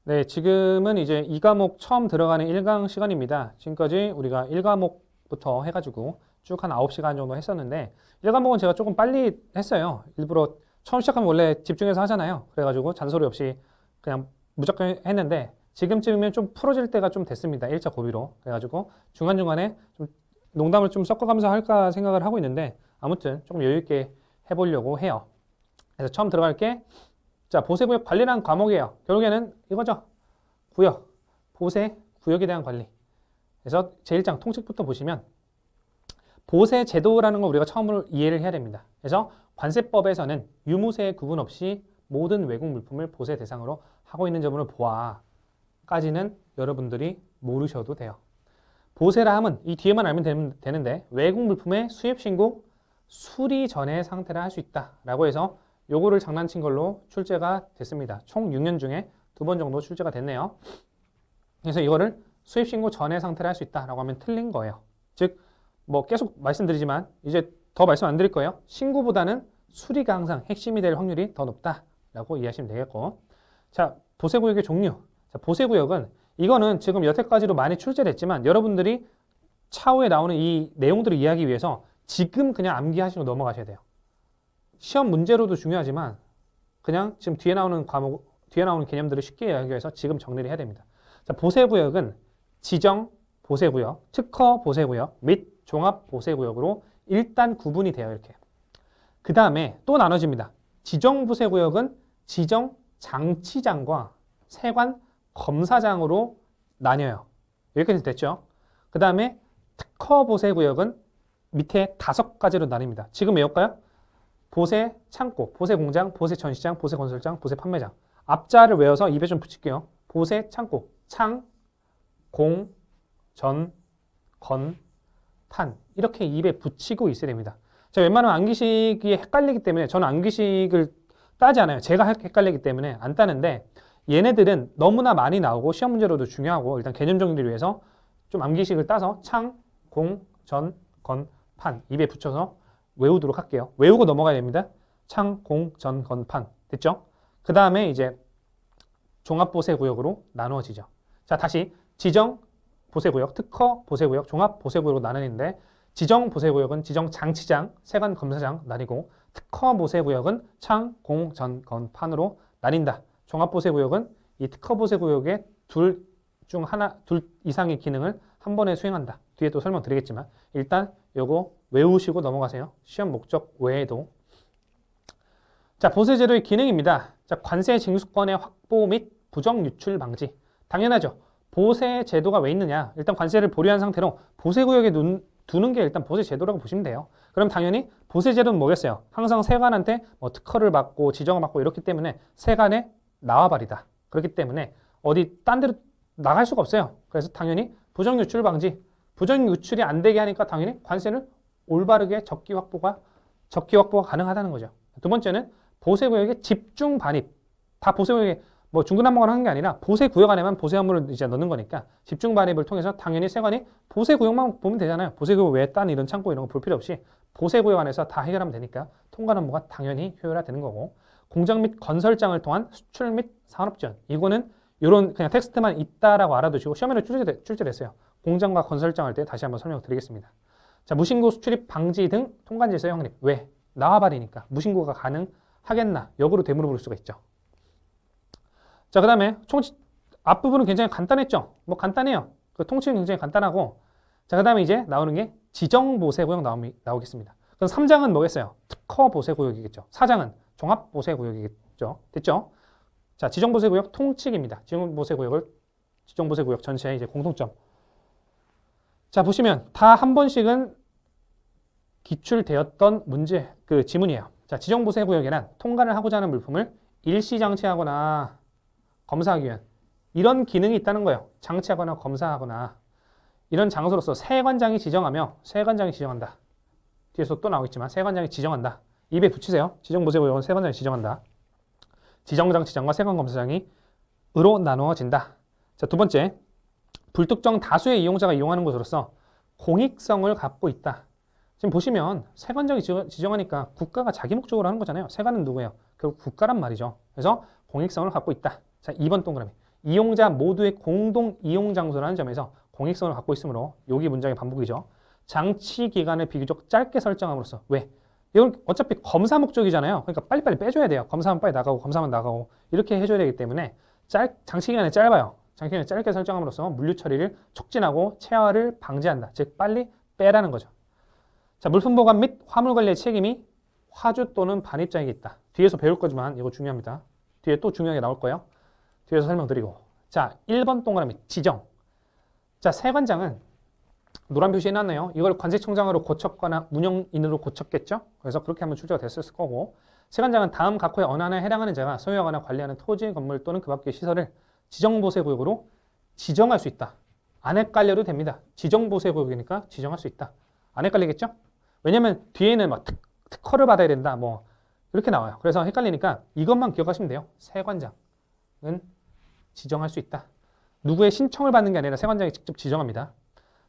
네, 지금은 이제 2과목 처음 들어가는 1강 시간입니다. 지금까지 우리가 1과목부터 해가지고 쭉 한 9시간 정도 했었는데 1과목은 제가 조금 빨리 했어요. 일부러 처음 시작하면 원래 집중해서 하잖아요. 그래가지고 잔소리 없이 그냥 무조건 했는데 지금쯤이면 좀 풀어질 때가 좀 됐습니다. 1차 고비로. 그래가지고 중간중간에 좀 농담을 좀 섞어가면서 할까 생각을 하고 있는데 아무튼 조금 여유 있게 해보려고 해요. 그래서 처음 들어갈게. 자, 보세구역 관리라는 과목이에요. 결국에는 이거죠. 구역, 보세, 구역에 대한 관리. 그래서 제1장 통칙부터 보시면 보세 제도라는 걸 우리가 처음으로 이해를 해야 됩니다. 그래서 관세법에서는 유무세 구분 없이 모든 외국 물품을 보세 대상으로 하고 있는 점을 보아까지는 여러분들이 모르셔도 돼요. 보세라 함은 이 뒤에만 알면 되는데 외국 물품의 수입 신고 수리 전의 상태라 할 수 있다라고 해서 요거를 장난친 걸로 출제가 됐습니다. 총 6년 중에 2번 정도 출제가 됐네요. 그래서 이거를 수입 신고 전의 상태를 할 수 있다라고 하면 틀린 거예요. 즉, 뭐 계속 말씀드리지만 이제 더 말씀 안 드릴 거예요. 신고보다는 수리가 항상 핵심이 될 확률이 더 높다라고 이해하시면 되겠고. 자, 보세구역의 종류. 자, 보세구역은 이거는 지금 여태까지도 많이 출제됐지만 여러분들이 차후에 나오는 이 내용들을 이해하기 위해서 지금 그냥 암기하시고 넘어가셔야 돼요. 시험 문제로도 중요하지만 그냥 지금 뒤에 나오는 개념들을 쉽게 이해하기 위해서 지금 정리를 해야 됩니다. 자, 보세구역은 지정 보세구역, 특허 보세구역 및 종합 보세구역으로 일단 구분이 돼요. 이렇게. 그 다음에 또 나눠집니다. 지정 보세구역은 지정 장치장과 세관 검사장으로 나뉘어요. 여기까지 됐죠? 그 다음에 특허 보세구역은 밑에 5가지로 나뉩니다. 지금 외울까요? 보세 창고, 보세 공장, 보세 전시장, 보세 건설장, 보세 판매장. 앞자를 외워서 입에 좀 붙일게요. 보세 창고, 창, 공, 전, 건, 판. 이렇게 입에 붙이고 있어야 됩니다. 제가 웬만하면 암기식이 헷갈리기 때문에 저는 암기식을 따지 않아요. 제가 헷갈리기 때문에 안 따는데 얘네들은 너무나 많이 나오고 시험 문제로도 중요하고 일단 개념 정리를 위해서 좀 암기식을 따서 창, 공, 전, 건, 판 입에 붙여서 외우도록 할게요. 외우고 넘어가야 됩니다. 창, 공, 전, 건, 판. 됐죠? 그 다음에 이제 종합보세구역으로 나누어지죠. 자, 다시 지정 보세구역, 특허 보세구역, 종합 보세구역으로 나누는데 지정 보세구역은 지정 장치장, 세관 검사장 나뉘고 특허 보세구역은 창, 공, 전, 건, 판으로 나뉜다. 종합 보세구역은 이 특허 보세구역의 둘 이상의 기능을 한 번에 수행한다. 뒤에 또 설명드리겠지만 일단 요거 외우시고 넘어가세요. 시험 목적 외에도. 자, 보세제도의 기능입니다. 자, 관세 징수권의 확보 및 부정 유출 방지. 당연하죠. 보세제도가 왜 있느냐. 일단 관세를 보류한 상태로 보세구역에 두는 게 일단 보세제도라고 보시면 돼요. 그럼 당연히 보세제도는 뭐겠어요? 항상 세관한테 뭐 특허를 받고 지정을 받고 이렇기 때문에 세관의 나와바리다. 그렇기 때문에 어디 딴 데로 나갈 수가 없어요. 그래서 당연히 부정 유출 방지. 부정 유출이 안 되게 하니까 당연히 관세를 올바르게 적기 확보가 가능하다는 거죠. 두 번째는 보세구역의 집중 반입. 다 보세구역에 뭐 중구난방을 하는 게 아니라 보세구역 안에만 보세 업무를 이제 넣는 거니까 집중 반입을 통해서 당연히 세관이 보세구역만 보면 되잖아요. 보세구역 외에 딴 이런 창고 이런 거 볼 필요 없이 보세구역 안에서 다 해결하면 되니까 통관 업무가 당연히 효율화되는 거고 공장 및 건설장을 통한 수출 및 산업지원. 이거는 이런 그냥 텍스트만 있다라고 알아두시고 시험에는 출제됐어요. 공장과 건설장 할 때 다시 한번 설명드리겠습니다. 자, 무신고 수출입 방지 등 통관 질서의 확립. 왜? 나와버리니까 무신고가 가능하겠나? 역으로 되물어볼 수가 있죠. 자, 그 다음에 앞부분은 굉장히 간단했죠? 뭐 간단해요. 그 통칭은 굉장히 간단하고 자, 그 다음에 이제 나오는 게 지정보세구역 나오겠습니다. 그럼 3장은 뭐겠어요? 특허보세구역이겠죠. 4장은 종합보세구역이겠죠. 됐죠? 자, 지정보세구역 통칙입니다. 지정보세구역 전체의 이제 공통점. 자, 보시면 다 한 번씩은 기출되었던 문제, 그 지문이에요. 자, 지정보세구역에는 통관을 하고자 하는 물품을 일시장치하거나 검사하기 위한 이런 기능이 있다는 거예요. 장치하거나 검사하거나 이런 장소로서 세관장이 지정한다. 뒤에서 또 나오겠지만 세관장이 지정한다. 입에 붙이세요. 지정보세구역은 세관장이 지정한다. 지정장치장과 세관검사장이 으로 나누어진다. 자, 두 번째, 불특정 다수의 이용자가 이용하는 곳으로서 공익성을 갖고 있다. 지금 보시면 세관장이 지정하니까 국가가 자기 목적으로 하는 거잖아요. 세관은 누구예요? 결국 국가란 말이죠. 그래서 공익성을 갖고 있다. 자, 2번 동그라미. 이용자 모두의 공동 이용 장소라는 점에서 공익성을 갖고 있으므로 여기 문장의 반복이죠. 장치 기간을 비교적 짧게 설정함으로써 왜? 이건 어차피 검사 목적이잖아요. 그러니까 빨리빨리 빼줘야 돼요. 검사하면 빨리 나가고 검사하면 나가고 이렇게 해줘야 되기 때문에 장치 기간이 짧아요. 장치 기간을 짧게 설정함으로써 물류 처리를 촉진하고 체화를 방지한다. 즉 빨리 빼라는 거죠. 자, 물품 보관 및 화물 관리의 책임이 화주 또는 반입자에게 있다. 뒤에서 배울 거지만 이거 중요합니다. 뒤에 또 중요하게 나올 거예요. 뒤에서 설명드리고. 자, 1번 동그라미 지정. 자, 세관장은 노란 표시 해놨네요. 이걸 관세청장으로 고쳤거나 운영인으로 고쳤겠죠. 그래서 그렇게 하면 출제가 됐을 거고, 세관장은 다음 각호의 어느 하나에 해당하는 자가 소유하거나 관리하는 토지, 건물 또는 그 밖의 시설을 지정보세구역으로 지정할 수 있다. 안 헷갈려도 됩니다. 지정보세구역이니까 지정할 수 있다. 안 헷갈리겠죠? 왜냐면 뒤에는 막 특허를 받아야 된다. 뭐 이렇게 나와요. 그래서 헷갈리니까 이것만 기억하시면 돼요. 세관장은 지정할 수 있다. 누구의 신청을 받는 게 아니라 세관장이 직접 지정합니다.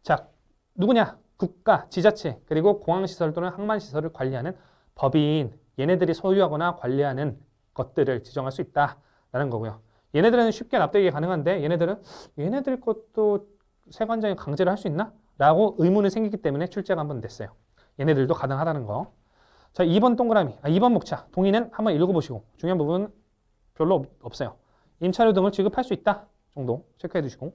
자, 누구냐? 국가, 지자체, 그리고 공항시설 또는 항만시설을 관리하는 법인, 얘네들이 소유하거나 관리하는 것들을 지정할 수 있다라는 거고요. 얘네들은 쉽게 납득이 가능한데 얘네들 것도 세관장이 강제를 할 수 있나? 라고 의문이 생기기 때문에 출제가 한번 됐어요. 얘네들도 가능하다는 거. 자, 2번 동그라미, 2번 목차. 동의는 한번 읽어보시고 중요한 부분은 별로 없어요. 임차료 등을 지급할 수 있다 정도 체크해 두시고.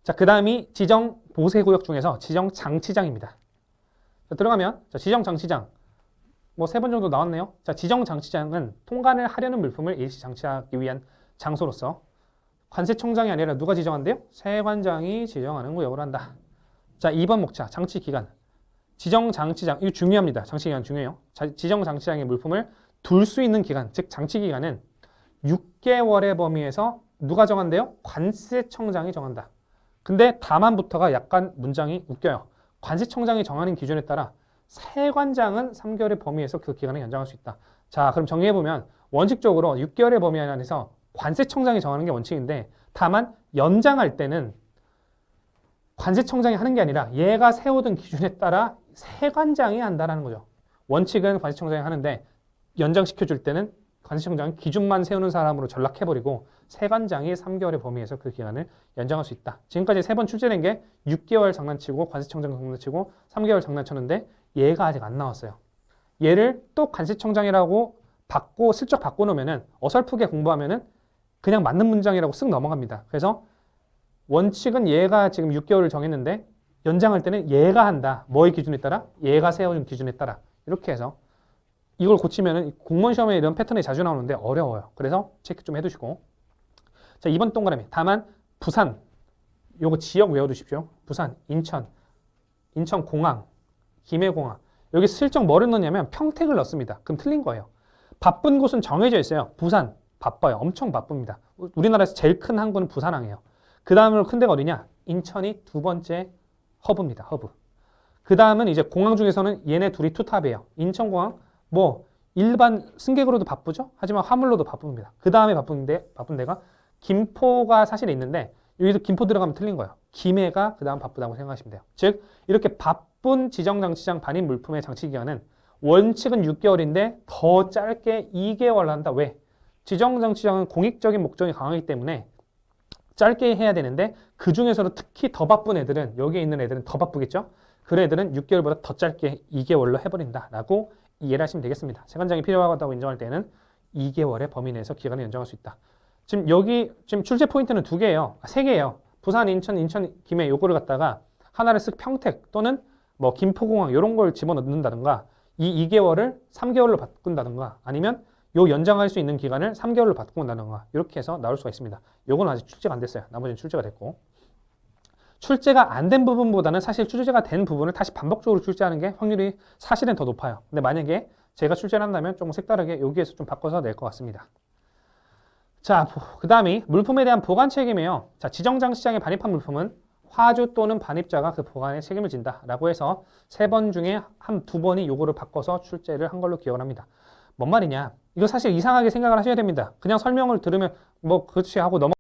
자, 그 다음이 지정 보세구역 중에서 지정 장치장입니다. 자, 들어가면 자, 지정 장치장 뭐 3번 정도 나왔네요. 자, 지정 장치장은 통관을 하려는 물품을 일시 장치하기 위한 장소로서 관세청장이 아니라 누가 지정한대요? 세관장이 지정하는 구역을 한다. 자, 2번 목차 장치기간. 지정 장치장, 이거 중요합니다. 장치기간 중요해요. 지정 장치장의 물품을 둘 수 있는 기간, 즉 장치기간은 6개월의 범위에서 누가 정한대요? 관세청장이 정한다. 근데 다만부터가 약간 문장이 웃겨요. 관세청장이 정하는 기준에 따라 세관장은 3개월의 범위에서 그 기간을 연장할 수 있다. 자, 그럼 정리해보면 원칙적으로 6개월의 범위 안에서 관세청장이 정하는 게 원칙인데 다만 연장할 때는 관세청장이 하는 게 아니라 얘가 세우던 기준에 따라 세관장이 한다는 거죠. 원칙은 관세청장이 하는데 연장시켜줄 때는 관세청장은 기준만 세우는 사람으로 전락해버리고 세관장이 3개월의 범위에서 그 기간을 연장할 수 있다. 지금까지 3번 출제된 게 6개월 장난치고 관세청장 장난치고 3개월 장난쳤는데 얘가 아직 안 나왔어요. 얘를 또 관세청장이라고 슬쩍 바꿔놓으면은 어설프게 공부하면은 그냥 맞는 문장이라고 쓱 넘어갑니다. 그래서 원칙은 얘가 지금 6개월을 정했는데 연장할 때는 얘가 한다. 뭐의 기준에 따라? 얘가 세워준 기준에 따라. 이렇게 해서 이걸 고치면은 공무원 시험에 이런 패턴이 자주 나오는데 어려워요. 그래서 체크 좀 해두시고. 자, 2번 동그라미. 다만 부산, 요거 지역 외워두십시오. 부산, 인천공항, 김해공항. 여기 슬쩍 뭐를 넣냐면 평택을 넣습니다. 그럼 틀린 거예요. 바쁜 곳은 정해져 있어요. 부산, 바빠요. 엄청 바쁩니다. 우리나라에서 제일 큰 항구는 부산항이에요. 그 다음으로 큰 데가 어디냐? 인천이 두 번째 허브입니다. 허브. 그 다음은 이제 공항 중에서는 얘네 둘이 투탑이에요. 인천공항, 뭐 일반 승객으로도 바쁘죠? 하지만 화물로도 바쁩니다. 그 다음에 바쁜 데가 김포가 사실 있는데 여기도 김포 들어가면 틀린 거예요. 김해가 그 다음 바쁘다고 생각하시면 돼요. 즉 이렇게 바쁜 지정장치장 반입 물품의 장치기간은 원칙은 6개월인데 더 짧게 2개월 한다. 왜? 지정장치장은 공익적인 목적이 강하기 때문에 짧게 해야 되는데 그 중에서도 특히 더 바쁜 애들은 여기에 있는 애들은 더 바쁘겠죠? 그런 애들은 6개월보다 더 짧게 2개월로 해버린다 라고 이해를 하시면 되겠습니다. 세관장이 필요하다고 인정할 때는 2개월의 범위 내에서 기간을 연장할 수 있다. 지금 출제 포인트는 2개예요. 3개예요. 부산, 인천, 김해 요거를 갖다가 하나를 쓱 평택 또는 뭐 김포공항 이런 걸 집어넣는다든가 이 2개월을 3개월로 바꾼다든가 아니면 요 연장할 수 있는 기간을 3개월로 바꾼다든가 이렇게 해서 나올 수가 있습니다. 요건 아직 출제가 안 됐어요. 나머지는 출제가 됐고. 출제가 안 된 부분보다는 사실 출제가 된 부분을 다시 반복적으로 출제하는 게 확률이 사실은 더 높아요. 근데 만약에 제가 출제를 한다면 조금 색다르게 여기에서 좀 바꿔서 낼 것 같습니다. 자, 그 다음이 물품에 대한 보관 책임이에요. 자, 지정장치장에 반입한 물품은 화주 또는 반입자가 그 보관에 책임을 진다 라고 해서 3번 중에 한 2번이 요거를 바꿔서 출제를 한 걸로 기억을 합니다. 뭔 말이냐? 이거 사실 이상하게 생각을 하셔야 됩니다. 그냥 설명을 들으면 뭐 그렇지 하고 넘어